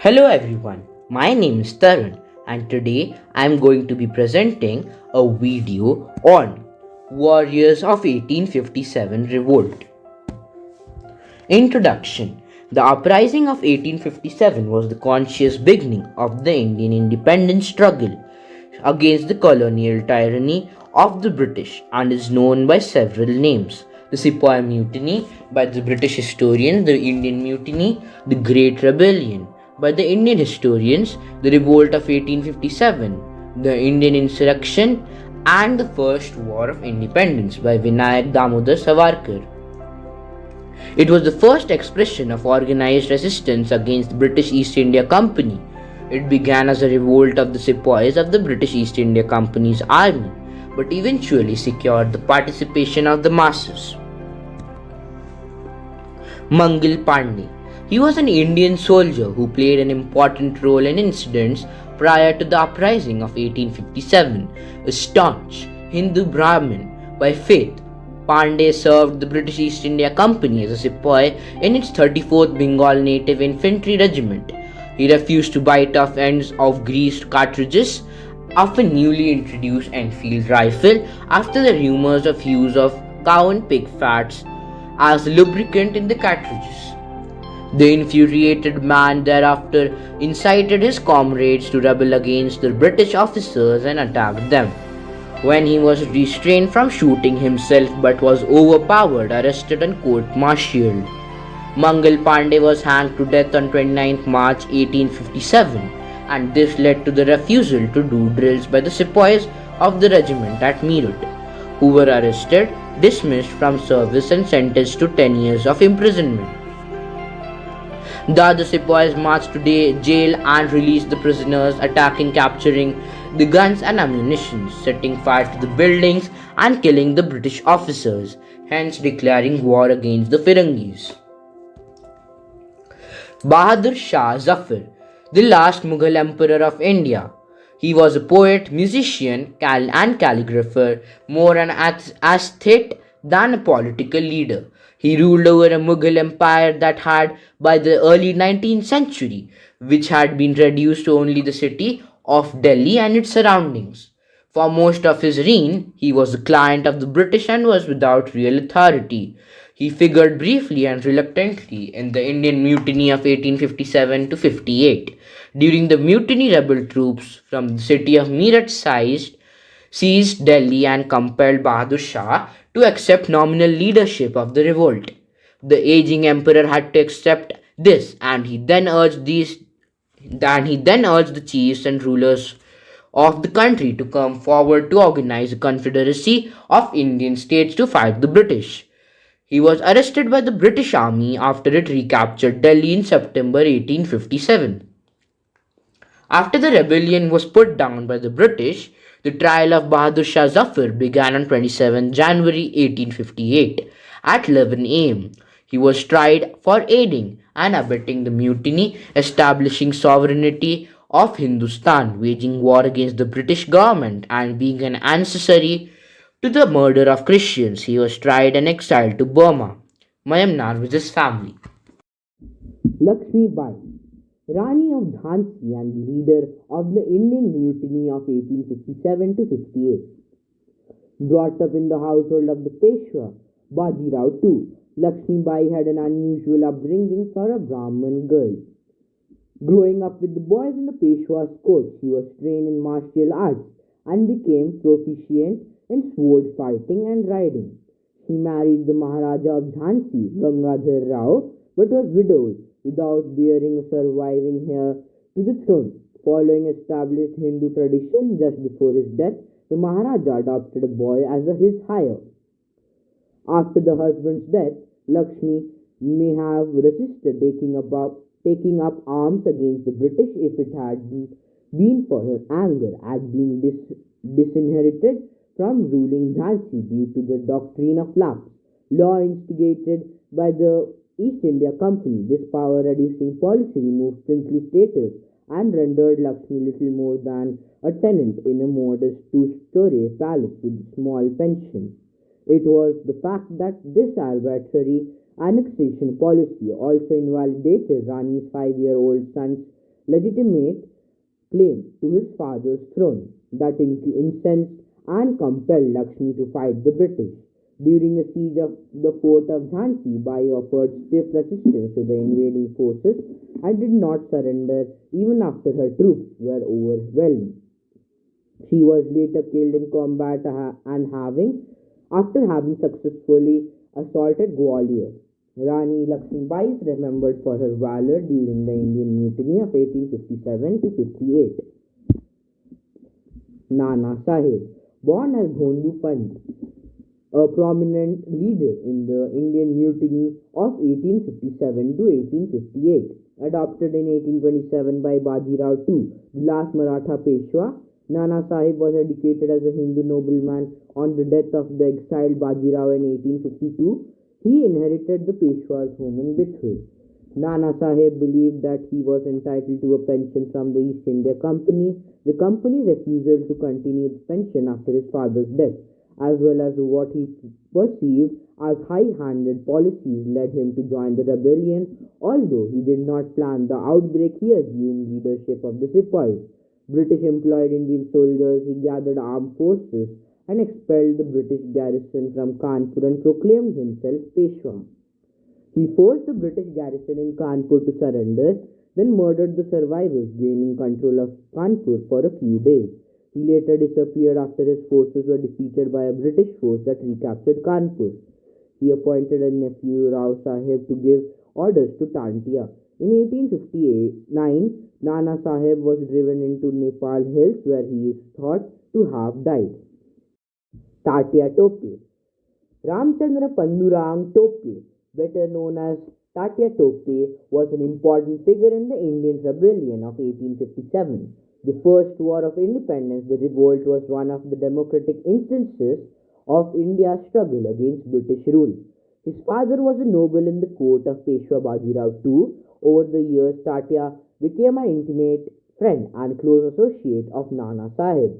Hello everyone, my name is Tarun and today I am going to be presenting a video on Warriors of 1857 Revolt. Introduction. The uprising of 1857 was the conscious beginning of the Indian independence struggle against the colonial tyranny of the British and is known by several names. The Sepoy Mutiny by the British historians, the Indian Mutiny, the Great Rebellion by the Indian historians, the Revolt of 1857, the Indian Insurrection, and the First War of Independence by Vinayak Damodar Savarkar. It was the first expression of organized resistance against the British East India Company. It began as a revolt of the sepoys of the British East India Company's army, but eventually secured the participation of the masses. Mangal Pandey. He was an Indian soldier who played an important role in incidents prior to the uprising of 1857. A staunch Hindu Brahmin by faith, Pandey served the British East India Company as a sepoy in its 34th Bengal Native Infantry Regiment. He refused to bite off ends of greased cartridges of a newly introduced Enfield rifle after the rumors of use of cow and pig fats as lubricant in the cartridges. The infuriated man thereafter incited his comrades to rebel against the British officers and attacked them. When he was restrained from shooting himself but was overpowered, arrested and court-martialed. Mangal Pandey was hanged to death on 29 March 1857, and this led to the refusal to do drills by the sepoys of the regiment at Meerut, who were arrested, dismissed from service and sentenced to 10 years of imprisonment. The other sepoys marched to jail and released the prisoners, attacking, capturing the guns and ammunition, setting fire to the buildings and killing the British officers, hence declaring war against the Firangis. Bahadur Shah Zafar, the last Mughal emperor of India. He was a poet, musician, and calligrapher, more an aesthete than a political leader. He ruled over a Mughal empire that had, by the early 19th century, which had been reduced to only the city of Delhi and its surroundings. For most of his reign, he was a client of the British and was without real authority. He figured briefly and reluctantly in the Indian Mutiny of 1857 to 58. During the mutiny, rebel troops from the city of Meerut seized Delhi and compelled Bahadur Shah to accept nominal leadership of the revolt. The aging emperor had to accept this, and he then urged the chiefs and rulers of the country to come forward to organize a confederacy of Indian states to fight the British. He was arrested by the British Army after it recaptured Delhi in September 1857. After the rebellion was put down by the British, the trial of Bahadur Shah Zafar began on 27 January 1858 at 11 am. He was tried for aiding and abetting the mutiny, establishing sovereignty of Hindustan, waging war against the British government, and being an accessory to the murder of Christians. He was tried and exiled to Burma, Myanmar, with his family. Lakshmibai, Rani of Jhansi and leader of the Indian Mutiny of 1857 to 58. Brought up in the household of the Peshwa, Bajirao too, Lakshmibai had an unusual upbringing for a Brahmin girl. Growing up with the boys in the Peshwa's court, she was trained in martial arts and became proficient in sword fighting and riding. She married the Maharaja of Jhansi, Gangadhar Rao, but was widowed without bearing a surviving heir to the throne. Following established Hindu tradition, just before his death, the Maharaja adopted a boy as his heir. After the husband's death, Lakshmi may have resisted taking up arms against the British if it hadn't been for her anger at being disinherited from ruling Jhansi due to the doctrine of lapse, law instigated by the East India Company. This power-reducing policy removed princely status and rendered Lakshmi little more than a tenant in a modest two-story palace with a small pension. It was the fact that this arbitrary annexation policy also invalidated Rani's 5-year-old son's legitimate claim to his father's throne that incensed and compelled Lakshmi to fight the British. During the siege of the fort of Jhansi, Bai offered stiff resistance to the invading forces and did not surrender even after her troops were overwhelmed. She was later killed in combat after having successfully assaulted Gwalior. Rani Lakshmibai is remembered for her valor during the Indian Mutiny of 1857 to 58. Nana Sahib, born as Bhondu Pant, a prominent leader in the Indian Mutiny of 1857 to 1858. Adopted in 1827 by Bajirao II, the last Maratha Peshwa, Nana Sahib was educated as a Hindu nobleman. On the death of the exiled Bajirao in 1852, he inherited the Peshwa's home in Bithur. Nana Sahib believed that he was entitled to a pension from the East India Company. The company refused to continue the pension after his father's death, as well as what he perceived as high-handed policies led him to join the rebellion. Although he did not plan the outbreak, he assumed leadership of the sepoys. British employed Indian soldiers. He gathered armed forces and expelled the British garrison from Kanpur and proclaimed himself Peshwa. He forced the British garrison in Kanpur to surrender, then murdered the survivors, gaining control of Kanpur for a few days. He later disappeared after his forces were defeated by a British force that recaptured Kanpur. He appointed a nephew Rao Sahib to give orders to Tatia. In 1859, Nana Sahib was driven into Nepal hills where he is thought to have died. Tatia Tope. Ramchandra Pandurang Tope, better known as Tatia Tope, was an important figure in the Indian Rebellion of 1857. The first war of independence, the revolt was one of the democratic instances of India's struggle against British rule. His father was a noble in the court of Peshwa Bajirao II. Over the years, Tatia became an intimate friend and close associate of Nana Sahib,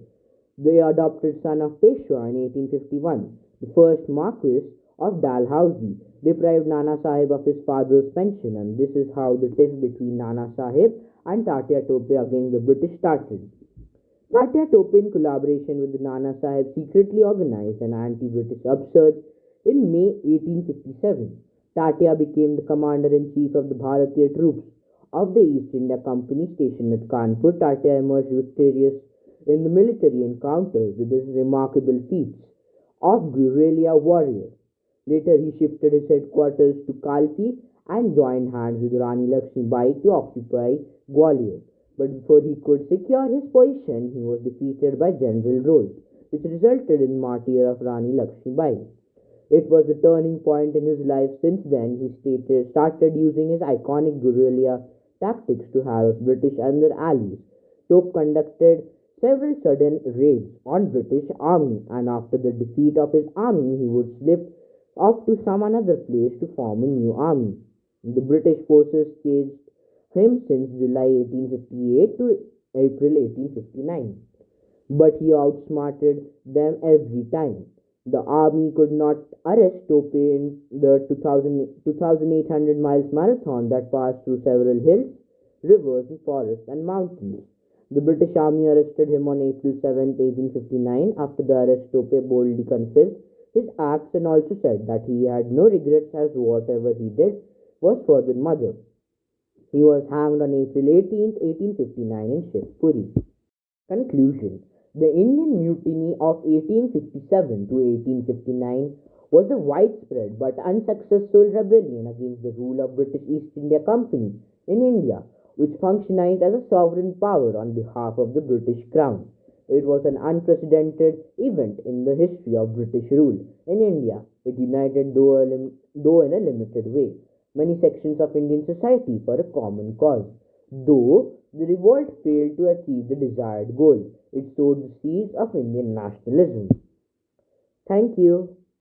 the adopted son of Peshwa in 1851. The first Marquis of Dalhousie deprived Nana Sahib of his father's pension, and this is how the tiff between Nana Sahib and Tatia Tope against the British started. Tatia Tope, in collaboration with Nana Sahib, secretly organized an anti-British upsurge in May 1857. Tatia became the commander-in-chief of the Bharatiya troops of the East India Company stationed at Kanpur. Tatia emerged victorious in the military encounters with his remarkable feats of guerrilla warrior. Later, he shifted his headquarters to Kalpi and joined hands with Rani Lakshmibai to occupy Gwalior. But before he could secure his position, he was defeated by General Rose, which resulted in martyr of Rani Lakshmibai. It was a turning point in his life. Since then, he started using his iconic guerrilla tactics to harass British and their allies. Tope conducted several sudden raids on British army, and after the defeat of his army, he would slip off to some another place to form a new army. The British forces chased him since July 1858 to April 1859, but he outsmarted them every time. The army could not arrest Tope in the 2,800 miles marathon that passed through several hills, rivers, forests, and mountains. The British army arrested him on April 7, 1859. After the arrest, Tope boldly confessed his acts and also said that he had no regrets as whatever he did was for the mother. He was hanged on April 18, 1859 in Shivpuri. Conclusion. The Indian Mutiny of 1857 to 1859 was a widespread but unsuccessful rebellion against the rule of British East India Company in India, which functioned as a sovereign power on behalf of the British Crown. It was an unprecedented event in the history of British rule in India. It united, though in a limited way, many sections of Indian society for a common cause. Though the revolt failed to achieve the desired goal, it sowed the seeds of Indian nationalism. Thank you.